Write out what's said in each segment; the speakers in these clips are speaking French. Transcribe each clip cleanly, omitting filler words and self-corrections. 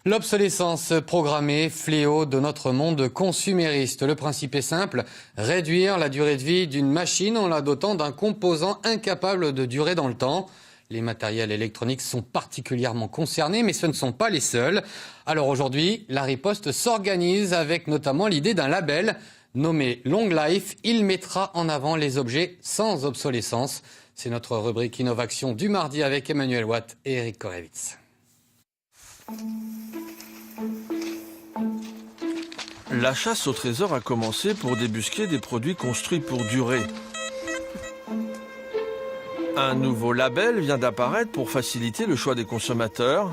L'obsolescence programmée, fléau de notre monde consumériste. Le principe est simple, réduire la durée de vie d'une machine en la dotant d'un composant incapable de durer dans le temps. Les matériels électroniques sont particulièrement concernés, mais ce ne sont pas les seuls. Alors aujourd'hui, la riposte s'organise avec notamment l'idée d'un label nommé Long Life. Il mettra en avant les objets sans obsolescence. C'est notre rubrique Innovation du mardi avec Emmanuel Watt et Eric Korevitz. La chasse au trésor a commencé pour débusquer des produits construits pour durer. Un nouveau label vient d'apparaître pour faciliter le choix des consommateurs.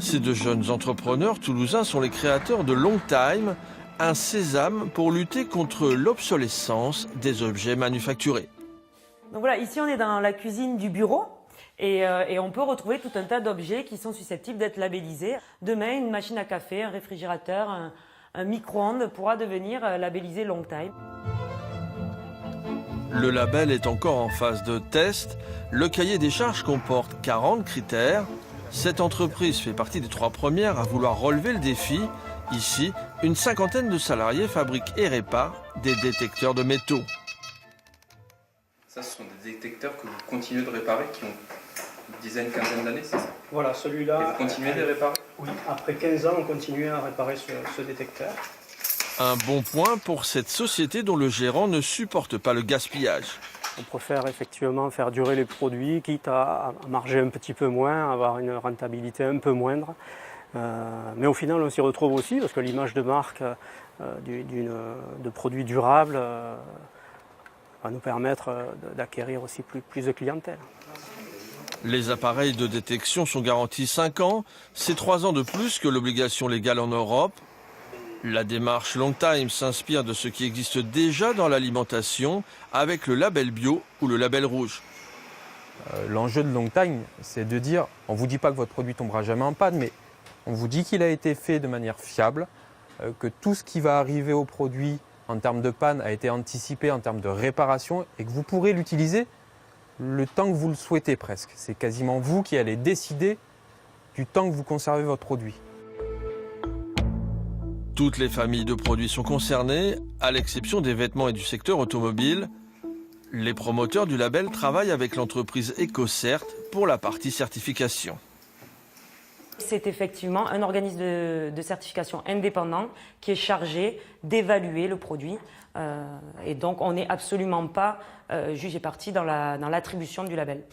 Ces deux jeunes entrepreneurs toulousains sont les créateurs de Long Time, un sésame pour lutter contre l'obsolescence des objets manufacturés. Donc voilà, ici on est dans la cuisine du bureau. Et on peut retrouver tout un tas d'objets qui sont susceptibles d'être labellisés. Demain, une machine à café, un réfrigérateur, un micro-ondes pourra devenir labellisé Long Time. Le label est encore en phase de test. Le cahier des charges comporte 40 critères. Cette entreprise fait partie des 3 premières à vouloir relever le défi. Ici, une cinquantaine de salariés fabriquent et réparent des détecteurs de métaux. Ça, ce sont des détecteurs que vous continuez de réparer, qui ont une dizaine, quinzaine d'années, c'est ça? Voilà, celui-là. Et vous continuez de les réparer? Oui, après 15 ans, on continue à réparer ce détecteur. Un bon point pour cette société dont le gérant ne supporte pas le gaspillage. On préfère effectivement faire durer les produits, quitte à marger un petit peu moins, avoir une rentabilité un peu moindre. Mais au final, on s'y retrouve aussi, parce que l'image de marque de produits durables va nous permettre d'acquérir aussi plus de clientèle. Les appareils de détection sont garantis 5 ans, c'est 3 ans de plus que l'obligation légale en Europe. La démarche Long Time s'inspire de ce qui existe déjà dans l'alimentation avec le label bio ou le label rouge. L'enjeu de Long Time, c'est de dire, on ne vous dit pas que votre produit tombera jamais en panne, mais on vous dit qu'il a été fait de manière fiable, que tout ce qui va arriver au produit en termes de panne a été anticipé en termes de réparation et que vous pourrez l'utiliser le temps que vous le souhaitez presque. C'est quasiment vous qui allez décider du temps que vous conservez votre produit. Toutes les familles de produits sont concernées, à l'exception des vêtements et du secteur automobile. Les promoteurs du label travaillent avec l'entreprise EcoCert pour la partie certification. C'est effectivement un organisme de certification indépendant qui est chargé d'évaluer le produit. Et donc, on n'est absolument pas juge et partie dans l'attribution du label.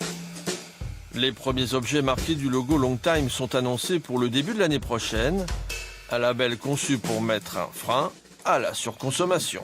Les premiers objets marqués du logo Long Time sont annoncés pour le début de l'année prochaine. Un label conçu pour mettre un frein à la surconsommation.